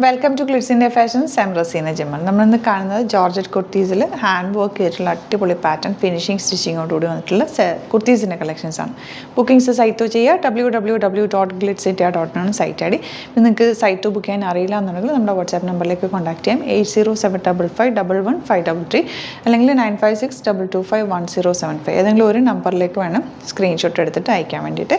Welcome to Glitz India fashions. I'm Razeena Jamal. നമ്മളിന്ന് കാണുന്നത് georgette കുർത്തീസിൽ hand work ചെയ്തിട്ടുള്ള അടിപൊളി പാറ്റേൺ ഫിനിഷിംഗ് സ്റ്റിച്ചിങ്ങോടുകൂടി വന്നിട്ടുള്ള കുർത്തീസിൻ്റെ കളക്ഷൻസാണ്. ബുക്കിംഗ്സ് സൈറ്റ് ചെയ്യുക. www.glitzindia.com site I D. നിങ്ങൾക്ക് സൈറ്റ് ബുക്ക് ചെയ്യാൻ അറിയില്ല എന്നുണ്ടെങ്കിൽ നമ്മുടെ വാട്സാപ്പ് നമ്പറിലേക്ക് കോൺടാക്ട് ചെയ്യാം. 8075551533 അല്ലെങ്കിൽ 9562251075 ഏതെങ്കിലും ഒരു നമ്പറിലേക്ക് വേണം സ്ക്രീൻഷോട്ട് എടുത്തിട്ട് അയക്കാൻ വേണ്ടിയിട്ട്,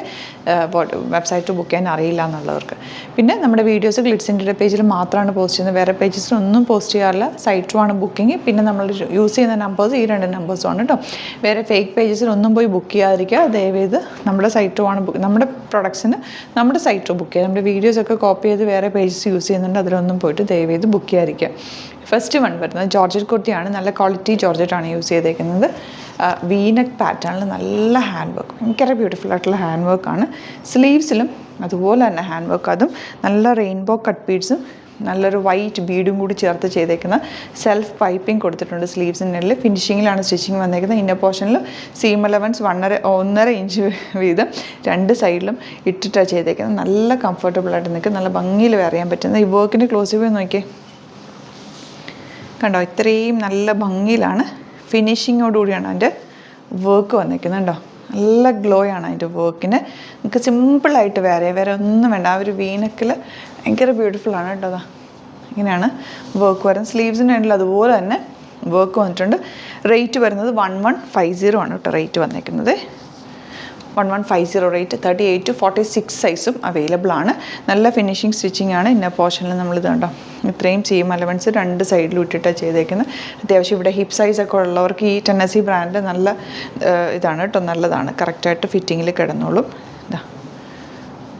വെബ്സൈറ്റ് ബുക്ക് ചെയ്യാൻ അറിയില്ല എന്നുള്ളവർക്ക്. പിന്നെ നമ്മുടെ വീഡിയോസ് ഗ്ലിറ്റ്സ് ഇന്ത്യയുടെ പേജിൽ മാത്രമാണ് പോസ്റ്റ് ചെയ്യുന്നത്, വേറെ പേജസിലൊന്നും പോസ്റ്റ് ചെയ്യാറില്ല. സൈറ്റുമാണ് ബുക്കിംഗ്. പിന്നെ നമ്മൾ യൂസ് ചെയ്യുന്ന നമ്പേഴ്സ് ഈ രണ്ട് നമ്പേഴ്സുമാണ് കേട്ടോ. വേറെ ഫേക്ക് പേജസിലൊന്നും പോയി ബുക്ക് ചെയ്യാതിരിക്കുക. ദയവേത് നമ്മുടെ സൈറ്റുമാണ് നമ്മുടെ പ്രൊഡക്ട്സിന് നമ്മുടെ സൈറ്റ് ബുക്ക് ചെയ്യുക. നമ്മുടെ വീഡിയോസൊക്കെ കോപ്പി ചെയ്ത് വേറെ പേജസ് യൂസ് ചെയ്യുന്നുണ്ട്, അതിലൊന്നും പോയിട്ട് ദയവേത് ബുക്ക് ചെയ്യാതിരിക്കുക. ഫസ്റ്റ് വൺ വരുന്നത് ജോർജറ്റ് കുർത്തിയാണ്. നല്ല ക്വാളിറ്റി ജോർജറ്റാണ് യൂസ് ചെയ്തേക്കുന്നത്. വീനക്ക് പാറ്റേണിൽ നല്ല ഹാൻഡ് വർക്ക്, ഭയങ്കര ബ്യൂട്ടിഫുൾ ആയിട്ടുള്ള ഹാൻഡ് വർക്കാണ്. സ്ലീവ്സിലും അതുപോലെ തന്നെ ഹാൻഡ് വർക്ക്, അതും നല്ല റെയിൻബോ കട്ട് ബീഡ്സും നല്ലൊരു വൈറ്റ് ബീഡും കൂടി ചേർത്ത് ചെയ്തേക്കുന്ന സെൽഫ് പൈപ്പിംഗ് കൊടുത്തിട്ടുണ്ട്. സ്ലീവ്സിനുള്ളിൽ ഫിനിഷിങ്ങിലാണ് സ്റ്റിച്ചിങ് വന്നേക്കുന്നത്. ഇന്നർ പോർഷനിൽ സീം അലവൻസ് 1.5 ഇഞ്ച് വീതം രണ്ട് സൈഡിലും ഇട്ടിട്ടാണ് ചെയ്തേക്കുന്നത്. നല്ല കംഫർട്ടബിളായിട്ട് നിൽക്കുക, നല്ല ഭംഗിയിൽ അറിയാൻ പറ്റുന്നത്. ഈ വർക്കിൻ്റെ ക്ലോസ് വ്യൂ നോക്കിയേ, കണ്ടോ? ഇത്രയും നല്ല ഭംഗിയിലാണ് ഫിനിഷിങ്ങോടുകൂടിയാണ് അതിൻ്റെ വർക്ക് വന്നിരിക്കുന്നത്. കണ്ടോ? നല്ല ഗ്ലോയാണ് അതിൻ്റെ വർക്കിന്. നമുക്ക് സിമ്പിളായിട്ട് വേറെ ഒന്നും വേണ്ട. ആ ഒരു വീനക്കിൽ ഭയങ്കര ബ്യൂട്ടിഫുള്ളാണ് കേട്ടോ. അതാ ഇങ്ങനെയാണ് വർക്ക് വരുന്നത്. സ്ലീവ്സിൻ്റെ ഉണ്ടെങ്കിൽ അതുപോലെ തന്നെ വർക്ക് വന്നിട്ടുണ്ട്. റേറ്റ് വരുന്നത് 1150 ആണ് കേട്ടോ റേറ്റ് വന്നിരിക്കുന്നത്. 1150 റേറ്റ്. 38 to 46 സൈസും അവൈലബിൾ ആണ്. നല്ല ഫിനിഷിങ് സ്റ്റിച്ചിങ് ആണ്. ഇന്ന പോർഷനിൽ നമ്മളിത് കണ്ടോ, ഇത്രയും സീം അലവൻസ് രണ്ട് സൈഡിലും ഇട്ടിട്ടാണ് ചെയ്തേക്കുന്നത്. അത്യാവശ്യം ഇവിടെ ഹിപ്പ് സൈസൊക്കെ ഉള്ളവർക്ക് ഈ ടെന്നസി ബ്രാൻഡ് നല്ല ഇതാണ് കേട്ടോ, നല്ലതാണ്. കറക്റ്റായിട്ട് ഫിറ്റിങ്ങിൽ കിടന്നോളും. ഇതാ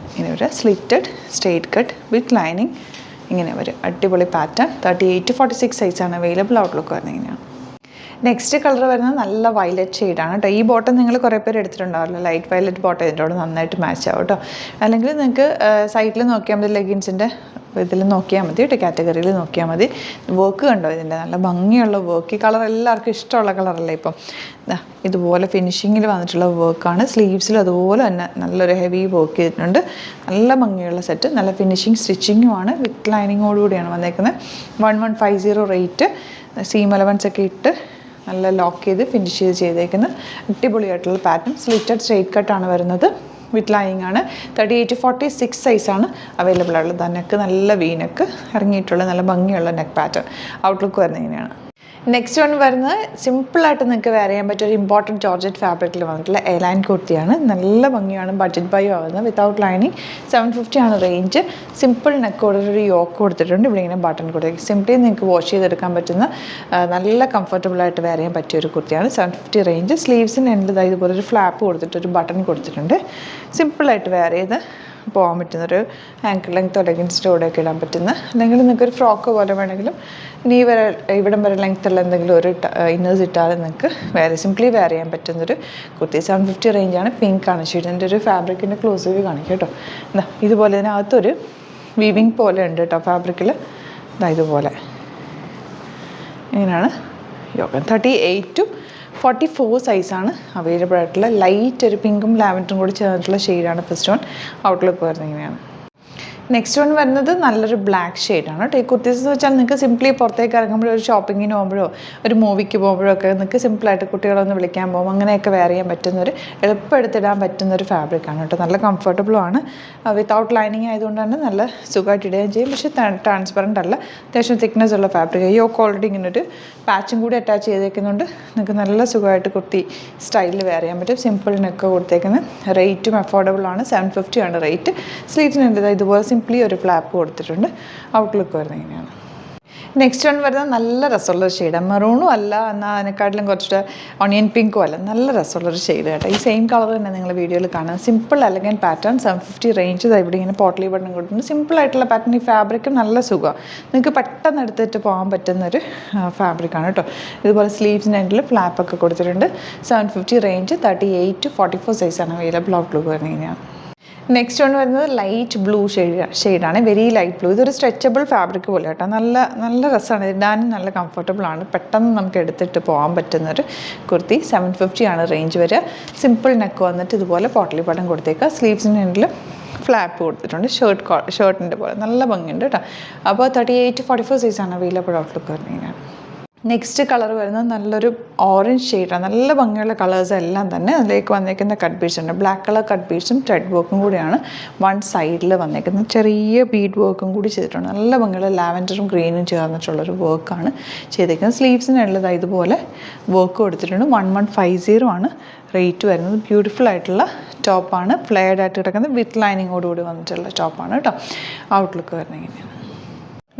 ഇങ്ങനെ ഒരു slitted straight cut with lining, ഇങ്ങനെ വരും. അടിപൊളി പാറ്റേൺ. 38 to 46 സൈസാണ് അവൈലബിൾ. ഔട്ട്ലുക്ക് വരുന്നത് ഇങ്ങനെയാണ്. നെക്സ്റ്റ് കളർ വരുന്നത് നല്ല വയലറ്റ് ഷെയ്ഡാണ് കേട്ടോ. ഈ ബോട്ടം നിങ്ങൾ കുറേ പേര് എടുത്തിട്ടുണ്ടാവില്ല. ലൈറ്റ് വയലറ്റ് ബോട്ടം ഇതിൻ്റെ നന്നായിട്ട് മാച്ച് ആവും കേട്ടോ. അല്ലെങ്കിൽ നിങ്ങൾക്ക് സൈറ്റിൽ നോക്കിയാൽ മതി, ലെഗിൻസിൻ്റെ ഇതിൽ നോക്കിയാൽ മതി കേട്ടോ, കാറ്റഗറിയിൽ നോക്കിയാൽ മതി. വർക്ക് കണ്ടോ ഇതിൻ്റെ, നല്ല ഭംഗിയുള്ള വർക്ക്. ഈ കളർ എല്ലാവർക്കും ഇഷ്ടമുള്ള കളറല്ലേ ഇപ്പം. ഇതുപോലെ ഫിനിഷിങ്ങിൽ വന്നിട്ടുള്ള വർക്കാണ്. സ്ലീവ്സിൽ അതുപോലെ തന്നെ നല്ലൊരു ഹെവി വർക്ക് ചെയ്തിട്ടുണ്ട്. നല്ല ഭംഗിയുള്ള സെറ്റ്, നല്ല ഫിനിഷിങ് സ്റ്റിച്ചിങ്ങുമാണ്. വിത്ത് ലൈനിങ്ങോടുകൂടിയാണ് വന്നേക്കുന്നത്. 1150 റേറ്റ്. സീം അലവൻസ് ഒക്കെ ഇട്ട് നല്ല ലോക്ക് ചെയ്ത് ഫിനിഷ് ചെയ്തേക്കുന്ന അടിപൊളിയായിട്ടുള്ള പാറ്റേൺ. സ്ലിറ്റഡ് സ്ട്രെയിറ്റ് കട്ടാണ് വരുന്നത്, വിത്ത് ലൈനിങ് ആണ്. 38 to 46 സൈസാണ് അവൈലബിൾ ആയിട്ടുള്ളത്. നെക്ക് നല്ല വീനക്ക് ഇറങ്ങിയിട്ടുള്ള നല്ല ഭംഗിയുള്ള നെക്ക് പാറ്റേൺ. ഔട്ട്ലുക്ക് വരുന്നത് ഇങ്ങനെയാണ്. നെക്സ്റ്റ് വൺ വരുന്നത് സിമ്പിളായിട്ട് നിങ്ങൾക്ക് വെയർ ചെയ്യാൻ പറ്റിയ ഒരു ഇമ്പോർട്ടൻറ്റ് ജോർജറ്റ് ഫാബ്രിക്കിൽ വന്നിട്ടുള്ള എലൈൻ കുർത്തിയാണ്. നല്ല ഭംഗിയാണ്. ബഡ്ജറ്റ് ബൈ ആവുന്നത്. വിത്തൗട്ട് ലൈനിങ് 750 ആണ് റേഞ്ച്. സിമ്പിൾ നെക്കോടെ ഒരു യോക്ക് കൊടുത്തിട്ടുണ്ട്. ഇവിടെ ഇങ്ങനെ ബട്ടൺ കൊടുത്തിട്ട് സിംപ്ലി നിങ്ങൾക്ക് വാഷ് ചെയ്തെടുക്കാൻ പറ്റുന്ന നല്ല കംഫർട്ടബിളായിട്ട് വെയർ ചെയ്യാൻ പറ്റിയ ഒരു കുർത്തിയാണ്. 750 റേഞ്ച്. സ്ലീവ്സിന് എൻ്റെ ഇതുപോലെ ഒരു ഫ്ലാപ്പ് കൊടുത്തിട്ട് ഒരു ബട്ടൺ കൊടുത്തിട്ടുണ്ട്. സിമ്പിളായിട്ട് വെയർ ചെയ്ത് പോകാൻ പറ്റുന്നൊരു ആങ്കിൾ ലെങ്ത്തോ ലെഗിൻസിൻ്റെ കൂടെയൊക്കെ ഇടാൻ പറ്റുന്ന, അല്ലെങ്കിൽ നിങ്ങൾക്കൊരു ഫ്രോക്ക് പോലെ വേണമെങ്കിലും ഇവിടം വരെ ലെങ്ത്തുള്ള എന്തെങ്കിലും ഒരു ഇന്നേഴ്സ് ഇട്ടാലും നിങ്ങൾക്ക് സിംപ്ലി വെയർ ചെയ്യാൻ പറ്റുന്നൊരു കുർത്തി. 750 റേഞ്ചാണ്. പിങ്കാണ് ഷെയ്ഡ്. എൻ്റെ ഒരു ഫാബ്രിക്കിൻ്റെ ക്ലോസ് വ്യൂ കാണിക്കും കേട്ടോ. ഇതുപോലെ ഇതിനകത്തൊരു വീവിങ് പോലെ ഉണ്ട് കേട്ടോ ഫാബ്രിക്കിൽ. ഇതുപോലെ ഇങ്ങനെയാണ് യോഗ. 38 to 44 സൈസാണ് അവൈലബിൾ ആയിട്ടുള്ള. ലൈറ്റ് ഒരു പിങ്കും ലാവൻഡറും കൂടി ചേർന്നിട്ടുള്ള ഷെയ്ഡാണ് ഫസ്റ്റ് വൺ. ഔട്ട്ലുക്ക് വരുന്നത് ഇങ്ങനെയാണ്. നെക്സ്റ്റ് വൺ വരുന്നത് നല്ലൊരു ബ്ലാക്ക് ഷെയ്ഡാണ് കേട്ടോ. ഈ കുർത്തീസ് എന്ന് വെച്ചാൽ നിങ്ങൾക്ക് സിംപ്ലി പുറത്തേക്ക് ഇറങ്ങുമ്പോഴോ ഒരു ഷോപ്പിങ്ങിന് പോകുമ്പോഴോ ഒരു മൂവിക്ക് പോകുമ്പോഴോ ഒക്കെ നിങ്ങൾക്ക് സിമ്പിളായിട്ട് കുട്ടികളൊന്ന് വിളിക്കാൻ പോകും, അങ്ങനെയൊക്കെ വെയർ ചെയ്യാൻ പറ്റുന്നൊരു, എളുപ്പം എടുത്തിടാൻ പറ്റുന്നൊരു ഫാബ്രിക്കാണ് കേട്ടോ. നല്ല കംഫർട്ടബിളുമാണ്. വിത്തൗട്ട് ലൈനിങ് ആയതുകൊണ്ട് തന്നെ നല്ല സുഖമായിട്ട് ഇടുകയും ചെയ്യും. പക്ഷേ ട്രാൻസ്പെറൻ്റ് അല്ല, അത്യാവശ്യം തിക്നെസ് ഉള്ള ഫാബ്രിക്. യോക്ക് ഓൾറെഡി ഇങ്ങനൊരു പാച്ചും കൂടി അറ്റാച്ച് ചെയ്തേക്കുന്നുണ്ട്. നിങ്ങൾക്ക് നല്ല സുഖമായിട്ട് കുർത്തി സ്റ്റൈലിൽ വെയർ ചെയ്യാൻ പറ്റും. സിമ്പിൾ നെക്ക് കൊടുത്തേക്കുന്നത്. റേറ്റും അഫോർഡബിൾ ആണ്. 750 ആണ് റേറ്റ്. സ്ലീവ്സിന് ഇതുപോലെ സിംപ്ലി ഒരു ഫ്ലാപ്പ് കൊടുത്തിട്ടുണ്ട്. ഔട്ട്ലുക്ക് വരുന്നത് ഇങ്ങനെയാണ്. നെക്സ്റ്റ് വൺ വരുന്നത് നല്ല രസമുള്ളൊരു ഷെയ്ഡാണ്. മെറൂണും അല്ല, എന്നാൽ അതിനെക്കാട്ടിലും കുറച്ചിട്ട് ഓണിയൻ പിങ്കും അല്ല, നല്ല രസമുള്ളൊരു ഷെയ്ഡ് കേട്ടോ. ഈ സെയിം കളർ തന്നെ നിങ്ങൾ വീഡിയോയിൽ കാണാം. Simple elegant pattern. 750 റേഞ്ച്. ഇവിടെ ഇങ്ങനെ പോട്ട്ലി ബട്ടൺ കൊടുത്തിട്ടുണ്ട്. സിമ്പിളായിട്ടുള്ള പാറ്റേൺ. ഈ ഫാബ്രിക്കും നല്ല സുഖമാണ്, നിങ്ങൾക്ക് പെട്ടെന്ന് എടുത്തിട്ട് പോകാൻ പറ്റുന്നൊരു ഫാബ്രിക്കാണ് കേട്ടോ. ഇതുപോലെ സ്ലീവ്സിൻ്റെ എൻഡിൽ ഫ്ലാപ്പൊക്കെ കൊടുത്തിട്ടുണ്ട്. 750 റേഞ്ച്. 38 to 44 സൈസാണ് അവൈലബിൾ. ഔട്ട്ലുക്ക് വരുന്നത് ഇങ്ങനെയാണ്. നെക്സ്റ്റ് വൺ വരുന്നത് ലൈറ്റ് ബ്ലൂ ഷെയ്ഡാണ്. Very light blue. ഇതൊരു സ്ട്രെച്ചബിൾ ഫാബ്രിക് പോലെ കേട്ടോ. നല്ല രസമാണ്. ഇടാനും നല്ല കംഫർട്ടബിളാണ്. പെട്ടെന്ന് നമുക്ക് എടുത്തിട്ട് പോകാൻ പറ്റുന്നൊരു കുർത്തി. 750 ആണ് റേഞ്ച് വരിക. സിമ്പിൾ നെക്ക് വന്നിട്ട് ഇതുപോലെ പോട്ട്ലി ബട്ടൺ കൊടുത്തേക്കുക. സ്ലീവ്സിൻ്റെ എൻഡിൽ ഫ്ലാപ്പ് കൊടുത്തിട്ടുണ്ട്, ഷർട്ടിൻ്റെ പോലെ നല്ല ഭംഗിയുണ്ട് കേട്ടോ. അപ്പോൾ 38-44 സൈസാണ് അവൈലബിൾ ഔട്ട്ലുക്ക് വരുന്നതിനാണ്. നെക്സ്റ്റ് കളർ വരുന്നത് നല്ലൊരു ഓറഞ്ച് ഷെയ്ഡാണ്. നല്ല ഭംഗിയുള്ള കളേഴ്സ് എല്ലാം തന്നെ. അതിലേക്ക് വന്നേക്കുന്ന കട്ട് ബീഡ്സ് ഉണ്ട്. ബ്ലാക്ക് കളർ കട്ട് ബീഡ്സും ത്രെഡ് വർക്കും കൂടിയാണ് വൺ സൈഡിൽ വന്നേക്കുന്നത്. ചെറിയ ബീഡ് വർക്കും കൂടി ചെയ്തിട്ടുണ്ട്. നല്ല ഭംഗിയുള്ള ലാവൻഡറും ഗ്രീനും ചേർന്നിട്ടുള്ളൊരു വർക്കാണ് ചെയ്തേക്കുന്നത്. സ്ലീവ്സിനുള്ളത് ഇതുപോലെ വർക്ക് കൊടുത്തിട്ടുണ്ട്. 1150 ആണ് റേറ്റ് വരുന്നത്. ബ്യൂട്ടിഫുൾ ആയിട്ടുള്ള ടോപ്പാണ്. ഫ്ലെയർഡ് ആയിട്ട് കിടക്കുന്നത് വിത്ത് ലൈനിങ്ങോടുകൂടി വന്നിട്ടുള്ള ടോപ്പാണ് കേട്ടോ. ഔട്ട്ലുക്ക് വരുന്നത് ഇങ്ങനെയാണ്.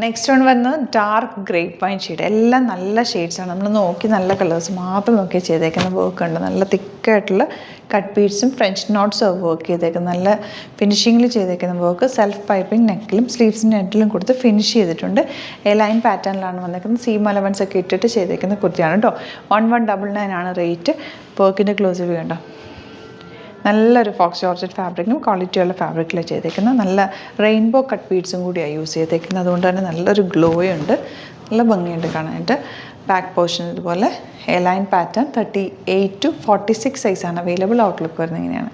നെക്സ്റ്റ് വൺ വരുന്നത് ഡാർക്ക് ഗ്രേപ്പ് വൈൻ ഷെയ്ഡ്. എല്ലാം നല്ല ഷെയ്ഡ്സാണ്. നമ്മൾ നോക്കി നല്ല കളേഴ്സ് മാത്രം നോക്കി ചെയ്തേക്കുന്ന വർക്ക് ഉണ്ട്. നല്ല തിക്കായിട്ടുള്ള കട്ട് ബീഡ്സും ഫ്രഞ്ച് നോട്ട്സും വർക്ക് ചെയ്തേക്കുന്ന നല്ല ഫിനിഷിങ്ങിൽ ചെയ്തേക്കുന്ന വർക്ക്. സെൽഫ് പൈപ്പിംഗ് നെക്കിലും സ്ലീവ്സിൻ്റെ നെറ്റിലും കൊടുത്ത് ഫിനിഷ് ചെയ്തിട്ടുണ്ട്. ലൈൻ പാറ്റേണിലാണ് വന്നേക്കുന്നത്. സീം അലവൻസ് ഒക്കെ ഇട്ടിട്ട് ചെയ്തേക്കുന്ന കുർത്തിയാണ് കേട്ടോ. 1199 ആണ് റേറ്റ്. വർക്കിൻ്റെ ക്ലോസ് വ്യൂ ഉണ്ടോ. നല്ലൊരു ഫോക്സ് ജോർജറ്റ് ഫാബ്രിക്കും ക്വാളിറ്റിയുള്ള ഫാബ്രിക്കിലാണ് ചെയ്തേക്കുന്നത്. നല്ല റെയിൻബോ കട്ട് ബീഡ്സും കൂടിയാണ് യൂസ് ചെയ്തേക്കുന്നത്. അതുകൊണ്ട് തന്നെ നല്ലൊരു ഗ്ലോ ഉണ്ട്, നല്ല ഭംഗിയുണ്ട് കാണാനായിട്ട്. ബാക്ക് പോർഷൻ ഇതുപോലെ ലൈൻ പാറ്റേൺ 38-46 സൈസാണ് അവൈലബിൾ. ഔട്ട്ലുക്ക് വരുന്നത് ഇങ്ങനെയാണ്.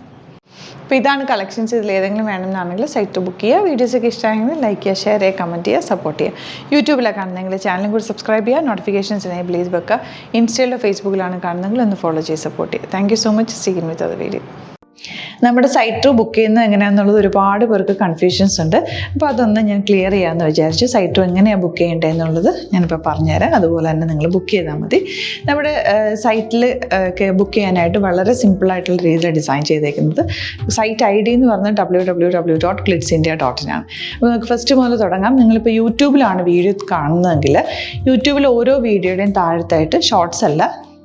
അപ്പോൾ ഇതാണ് കളക്ഷൻസ്. ഇതിൽ ഏതെങ്കിലും വേണമെന്നാണെങ്കിൽ സൈറ്റ് ബുക്ക് ചെയ്യുക. വീഡിയോസൊക്കെ ഇഷ്ടമായെങ്കിൽ ലൈക്ക് ചെയ്യുക, ഷെയർ ചെയ്യുക, കമൻറ്റ് ചെയ്യുക, സപ്പോർട്ട് ചെയ്യുക. യൂട്യൂബിലാണ് കാണുന്നതെങ്കിൽ ചാനലും കൂടി സബ്സ്ക്രൈബ് ചെയ്യുക, നോട്ടിഫിക്കേഷൻസ് എനേബിൾ ചെയ്ത് വെക്കുക. ഇൻസ്റ്റയിലോ ഫേസ്ബുക്കിലാണ് കാണുന്നതെങ്കിൽ ഒന്ന് ഫോളോ ചെയ്ത് സപ്പോർട്ട് ചെയ്യുക. Thank you so much. See you with other video. നമ്മുടെ സൈറ്റ് ത്രൂ ബുക്ക് ചെയ്യുന്നത് എങ്ങനെയാണെന്നുള്ളത് ഒരുപാട് പേർക്ക് കൺഫ്യൂഷൻസ് ഉണ്ട്. അപ്പോൾ അതൊന്ന് ഞാൻ ക്ലിയർ ചെയ്യാമെന്ന് വിചാരിച്ചു. സൈറ്റ് ത്രൂ എങ്ങനെയാണ് ബുക്ക് ചെയ്യേണ്ടത് എന്നുള്ളത് ഞാനിപ്പോൾ പറഞ്ഞുതരാം. അതുപോലെ തന്നെ നിങ്ങൾ ബുക്ക് ചെയ്താൽ മതി. നമ്മുടെ സൈറ്റിൽ ബുക്ക് ചെയ്യാനായിട്ട് വളരെ സിമ്പിളായിട്ടുള്ള രീതിയിൽ ഡിസൈൻ ചെയ്തേക്കുന്നത്. സൈറ്റ് ID എന്ന് പറഞ്ഞാൽ www.glitzindia.in ആണ്. അപ്പോൾ നമുക്ക് ഫസ്റ്റ് മുതൽ തുടങ്ങാം. നിങ്ങളിപ്പോൾ യൂട്യൂബിലാണ് വീഡിയോ കാണുന്നതെങ്കിൽ യൂട്യൂബിൽ ഓരോ വീഡിയോയുടെയും താഴത്തായിട്ട് ഷോർട്സ് അല്ല,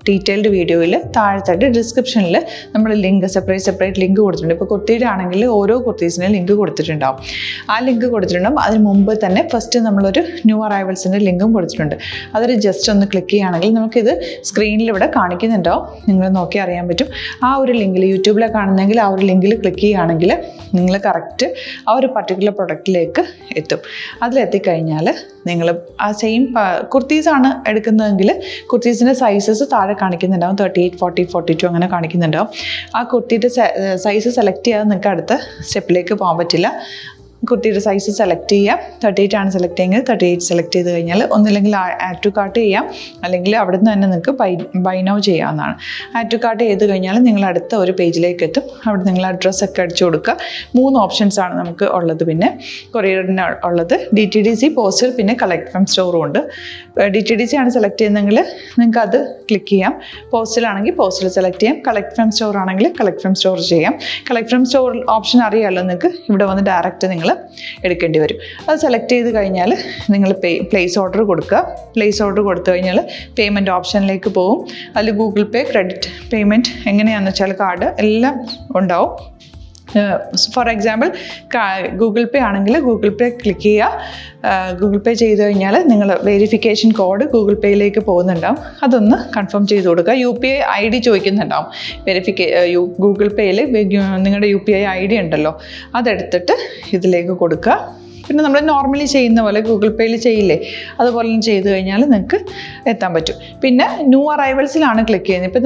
ഡീറ്റെയിൽഡ് വീഡിയോയിൽ താഴത്തായിട്ട് ഡിസ്ക്രിപ്ഷനിൽ നമ്മൾ ലിങ്ക് സെപ്പറേറ്റ് ലിങ്ക് കൊടുത്തിട്ടുണ്ട്. ഇപ്പോൾ കുർത്തിയുടെ ആണെങ്കിൽ ഓരോ കുർത്തീസിനും ലിങ്ക് കൊടുത്തിട്ടുണ്ടാവും. ആ ലിങ്ക് കൊടുത്തിട്ടുണ്ടാവും. അതിന് മുമ്പ് തന്നെ ഫസ്റ്റ് നമ്മളൊരു ന്യൂ അറൈവൽസിൻ്റെ ലിങ്കും കൊടുത്തിട്ടുണ്ട്. അതൊരു ജസ്റ്റ് ഒന്ന് ക്ലിക്ക് ചെയ്യുകയാണെങ്കിൽ നമുക്കിത് സ്ക്രീനിൽ ഇവിടെ കാണിക്കുന്നുണ്ടാവും. നിങ്ങൾ നോക്കി അറിയാൻ പറ്റും. ആ ഒരു ലിങ്കിൽ യൂട്യൂബിലാണ് കാണുന്നതെങ്കിൽ ആ ഒരു ലിങ്കിൽ ക്ലിക്ക് ചെയ്യുകയാണെങ്കിൽ നിങ്ങൾ കറക്റ്റ് ആ ഒരു പർട്ടിക്കുലർ പ്രൊഡക്റ്റിലേക്ക് എത്തും. അതിലെത്തിക്കഴിഞ്ഞാൽ നിങ്ങൾ ആ സെയിം കുർത്തീസാണ് എടുക്കുന്നതെങ്കിൽ കുർത്തീസിൻ്റെ സൈസസ് താഴെ കാണിക്കുന്നുണ്ടാവും. 38, 40, 42 അങ്ങനെ കാണിക്കുന്നുണ്ടാവും. ആ കുർത്തിയുടെ സൈസ് സെലക്ട് ചെയ്യാതെ നിങ്ങൾക്ക് അടുത്ത സ്റ്റെപ്പിലേക്ക് പോകാൻ പറ്റില്ല. കുർത്തിയുടെ സൈസ് സെലക്ട് ചെയ്യാം. 38 ആണ് സെലക്ട് ചെയ്യുന്നത്. 38 സെലക്ട് ചെയ്ത് കഴിഞ്ഞാൽ ഒന്നില്ലെങ്കിൽ ആഡ് ടു കാർട്ട് ചെയ്യാം, അല്ലെങ്കിൽ അവിടെ നിന്ന് തന്നെ നിങ്ങൾക്ക് ബൈ നൗ ചെയ്യാവുന്നതാണ്. ആഡ് ടു കാർട്ട് ചെയ്ത് കഴിഞ്ഞാൽ നിങ്ങൾ അടുത്ത ഒരു പേജിലേക്ക് എത്തും. അവിടെ നിങ്ങൾ അഡ്രസ്സൊക്കെ അടിച്ചു കൊടുക്കുക. 3 ഓപ്ഷൻസാണ് നമുക്ക് ഉള്ളത്. പിന്നെ കൊറിയറിന് ഉള്ളത് DTDC, പോസ്റ്റൽ, പിന്നെ കളക്ട് ഫ്രം സ്റ്റോറും ഉണ്ട്. DTDC ആണ് സെലക്ട് ചെയ്യുന്നതെങ്കിൽ നിങ്ങൾക്ക് അത് ക്ലിക്ക് ചെയ്യാം. പോസ്റ്റലാണെങ്കിൽ പോസ്റ്റൽ സെലക്ട് ചെയ്യാം. കളക്ട് ഫ്രം സ്റ്റോർ ആണെങ്കിൽ കളക്ട് ഫ്രം സ്റ്റോർ ചെയ്യാം. കളക്ട് ഫ്രം സ്റ്റോർ ഓപ്ഷൻ അറിയാമല്ലോ നിങ്ങൾക്ക്. ഇവിടെ വന്ന് ഡയറക്റ്റ് നിങ്ങൾ എടുക്കേണ്ടി വരും. അത് സെലക്ട് ചെയ്ത് കഴിഞ്ഞാൽ നിങ്ങൾ പ്ലേസ് ഓർഡർ കൊടുക്കുക. പ്ലേസ് ഓർഡർ കൊടുത്തു കഴിഞ്ഞാൽ പേയ്മെൻറ്റ് ഓപ്ഷനിലേക്ക് പോകും. അതിൽ ഗൂഗിൾ പേ, ക്രെഡിറ്റ് പേയ്മെൻറ്റ് എങ്ങനെയാണെന്ന് വെച്ചാൽ കാർഡ് എല്ലാം ഉണ്ടാവും. ഫോർ എക്സാമ്പിൾ ഗൂഗിൾ പേ ആണെങ്കിൽ ഗൂഗിൾ പേ ക്ലിക്ക് ചെയ്യുക. ഗൂഗിൾ പേ ചെയ്ത് കഴിഞ്ഞാൽ നിങ്ങൾ വെരിഫിക്കേഷൻ കോഡ് ഗൂഗിൾ പേയിലേക്ക് പോകുന്നുണ്ടാവും. അതൊന്ന് കൺഫേം ചെയ്ത് കൊടുക്കുക. UPI ID ചോദിക്കുന്നുണ്ടാവും. ഗൂഗിൾ പേയിൽ നിങ്ങളുടെ UPI ID ഉണ്ടല്ലോ, അതെടുത്തിട്ട് ഇതിലേക്ക് കൊടുക്കുക. പിന്നെ നമ്മൾ നോർമലി ചെയ്യുന്ന പോലെ ഗൂഗിൾ പേയിൽ ചെയ്യില്ലേ, അതുപോലെ ചെയ്ത് കഴിഞ്ഞാൽ നിങ്ങൾക്ക് എത്താൻ പറ്റും. പിന്നെ ന്യൂ അറൈവൽസിലാണ് ക്ലിക്ക് ചെയ്യുന്നത്. ഇപ്പോൾ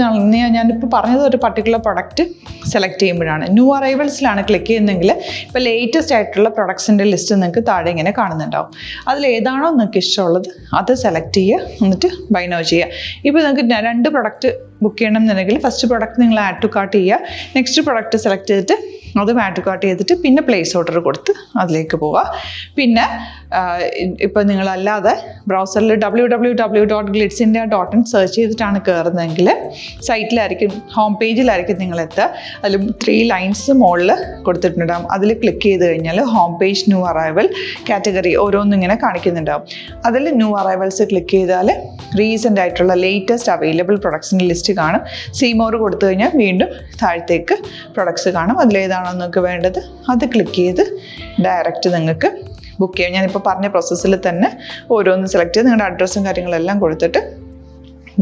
ഞാനിപ്പോൾ പറഞ്ഞത് ഒരു പർട്ടിക്കുലർ പ്രൊഡക്റ്റ് സെലക്ട് ചെയ്യുമ്പോഴാണ്. ന്യൂ അറൈവൽസിലാണ് ക്ലിക്ക് ചെയ്യുന്നതെങ്കിൽ ഇപ്പോൾ ലേറ്റസ്റ്റ് ആയിട്ടുള്ള പ്രൊഡക്ട്സിൻ്റെ ലിസ്റ്റ് നിങ്ങൾക്ക് താഴെ ഇങ്ങനെ കാണുന്നുണ്ടാവും. അതിലേതാണോ നിങ്ങൾക്ക് ഇഷ്ടമുള്ളത് അത് സെലക്ട് ചെയ്യുക, എന്നിട്ട് ബൈ നൗ ചെയ്യുക. ഇപ്പോൾ നിങ്ങൾക്ക് 2 പ്രൊഡക്റ്റ് ബുക്ക് ചെയ്യണം എന്നുണ്ടെങ്കിൽ ഫസ്റ്റ് പ്രൊഡക്റ്റ് നിങ്ങൾ ആഡ് ടു കാർട്ട് ചെയ്യുക. നെക്സ്റ്റ് പ്രൊഡക്റ്റ് സെലക്ട് ചെയ്തിട്ട് അതും ആഡ് ടു കാർട്ട് ചെയ്തിട്ട് പിന്നെ പ്ലേസ് ഓർഡർ കൊടുത്ത് അതിലേക്ക് പോവുക. പിന്നെ ഇപ്പോൾ നിങ്ങളല്ലാതെ ബ്രൗസറിൽ www.glitzindia.in സെർച്ച് ചെയ്തിട്ടാണ് കയറുന്നതെങ്കിൽ സൈറ്റിലായിരിക്കും, ഹോം പേജിലായിരിക്കും നിങ്ങളെത്തുക. അതിൽ 3 ലൈൻസ് മുകളിൽ കൊടുത്തിട്ടുണ്ടാകും. അതിൽ ക്ലിക്ക് ചെയ്ത് കഴിഞ്ഞാൽ home page, new arrival, category ഓരോന്നും ഇങ്ങനെ കാണിക്കുന്നുണ്ടാകും. അതിൽ ന്യൂ അറൈവൽസ് ക്ലിക്ക് ചെയ്താൽ റീസെൻ്റ് ആയിട്ടുള്ള ലേറ്റസ്റ്റ് അവൈലബിൾ പ്രൊഡക്ട്സിൻ്റെ ലിസ്റ്റ് കാണും. സീമോർ കൊടുത്തു കഴിഞ്ഞാൽ വീണ്ടും താഴത്തേക്ക് പ്രൊഡക്ട്സ് കാണും. അതിലേതാണോ നിങ്ങൾക്ക് വേണ്ടത് അത് ക്ലിക്ക് ചെയ്ത് ഡയറക്റ്റ് നിങ്ങൾക്ക് ബുക്ക് ചെയ്യാം. ഞാനിപ്പോൾ പറഞ്ഞ പ്രോസസ്സിൽ തന്നെ ഓരോന്ന് സെലക്ട് ചെയ്ത് നിങ്ങളുടെ അഡ്രസ്സും കാര്യങ്ങളെല്ലാം കൊടുത്തിട്ട്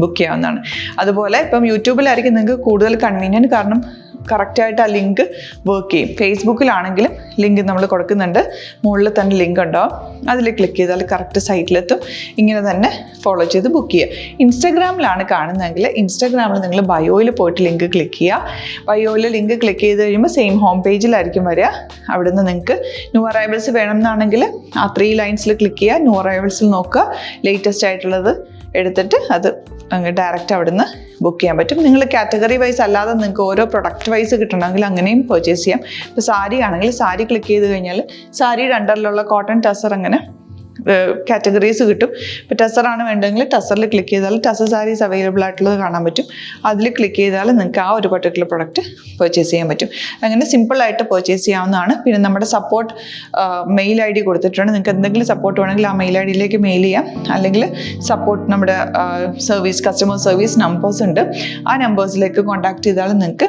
ബുക്ക് ചെയ്യാവുന്നതാണ്. അതുപോലെ ഇപ്പം യൂട്യൂബിലായിരിക്കും നിങ്ങൾക്ക് കൂടുതൽ കൺവീനിയൻറ്റ്. കാരണം കറക്റ്റായിട്ട് ആ ലിങ്ക് വർക്ക് ചെയ്യും. ഫേസ്ബുക്കിലാണെങ്കിലും ലിങ്ക് നമ്മൾ കൊടുക്കുന്നുണ്ട്, മുകളിൽ തന്നെ ലിങ്ക് ഉണ്ടാവും, അതിൽ ക്ലിക്ക് ചെയ്താൽ കറക്റ്റ് സൈറ്റിലെത്തും. ഇങ്ങനെ തന്നെ ഫോളോ ചെയ്ത് ബുക്ക് ചെയ്യുക. ഇൻസ്റ്റാഗ്രാമിലാണ് കാണുന്നതെങ്കിൽ ഇൻസ്റ്റാഗ്രാമിൽ നിങ്ങൾ ബയോയിൽ പോയിട്ട് ലിങ്ക് ക്ലിക്ക് ചെയ്യുക. ബയോയിൽ ലിങ്ക് ക്ലിക്ക് ചെയ്ത് കഴിയുമ്പോൾ സെയിം ഹോം പേജിലായിരിക്കും വരിക. അവിടുന്ന് നിങ്ങൾക്ക് ന്യൂ അറൈവൽസ് വേണമെന്നാണെങ്കിൽ ആ 3 ലൈൻസിൽ ക്ലിക്ക് ചെയ്യുക, ന്യൂ അറൈവൽസിൽ നോക്കുക, ലേറ്റസ്റ്റ് ആയിട്ടുള്ളത് എടുത്തിട്ട് അത് അങ്ങ് ഡയറക്റ്റ് അവിടുന്ന് ബുക്ക് ചെയ്യാൻ പറ്റും. നിങ്ങൾ കാറ്റഗറി വൈസ് അല്ലാതെ നിങ്ങൾക്ക് ഓരോ പ്രൊഡക്റ്റ് വൈസ് കിട്ടണമെങ്കിൽ അങ്ങനെയും പർച്ചേസ് ചെയ്യാം. ഇപ്പോൾ സാരി ആണെങ്കിൽ സാരി ക്ലിക്ക് ചെയ്ത് കഴിഞ്ഞാൽ സാരിയുടെ അണ്ടറിലുള്ള കോട്ടൺ ടസർ അങ്ങനെ കാറ്റഗറീസ് കിട്ടും. ഇപ്പോൾ ടസറാണ് വേണ്ടതെങ്കിൽ ടസറിൽ ക്ലിക്ക് ചെയ്താൽ ടസർ സാരീസ് അവൈലബിൾ ആയിട്ടുള്ളത് കാണാൻ പറ്റും. അതിൽ ക്ലിക്ക് ചെയ്താൽ നിങ്ങൾക്ക് ആ ഒരു പർട്ടിക്കുലർ പ്രൊഡക്റ്റ് പർച്ചേസ് ചെയ്യാൻ പറ്റും. അങ്ങനെ സിമ്പിളായിട്ട് പർച്ചേസ് ചെയ്യാവുന്നതാണ്. പിന്നെ നമ്മുടെ സപ്പോർട്ട് മെയിൽ ID കൊടുത്തിട്ടുണ്ട്. നിങ്ങൾക്ക് എന്തെങ്കിലും സപ്പോർട്ട് വേണമെങ്കിൽ ആ മെയിൽ IDയിലേക്ക് മെയിൽ ചെയ്യാം. അല്ലെങ്കിൽ സപ്പോർട്ട് നമ്മുടെ കസ്റ്റമർ സർവീസ് നമ്പേഴ്സ് ഉണ്ട്, ആ നമ്പേഴ്സിലേക്ക് കോൺടാക്ട് ചെയ്താൽ നിങ്ങൾക്ക്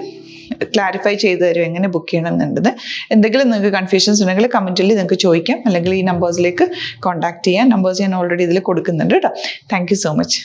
ക്ലാരിഫൈ ചെയ്ത് തരും എങ്ങനെ ബുക്ക് ചെയ്യണം എന്നുള്ളത്. എന്തെങ്കിലും നിങ്ങൾക്ക് കൺഫ്യൂഷൻസ് ഉണ്ടെങ്കിൽ കമൻറ്റിൽ നിങ്ങൾക്ക് ചോദിക്കാം, അല്ലെങ്കിൽ ഈ നമ്പേഴ്സിലേക്ക് കോൺടാക്ട് ചെയ്യാം. നമ്പേഴ്സ് ഞാൻ ഓൾറെഡി ഇതിൽ കൊടുക്കുന്നുണ്ട് കേട്ടോ. Thank you so much.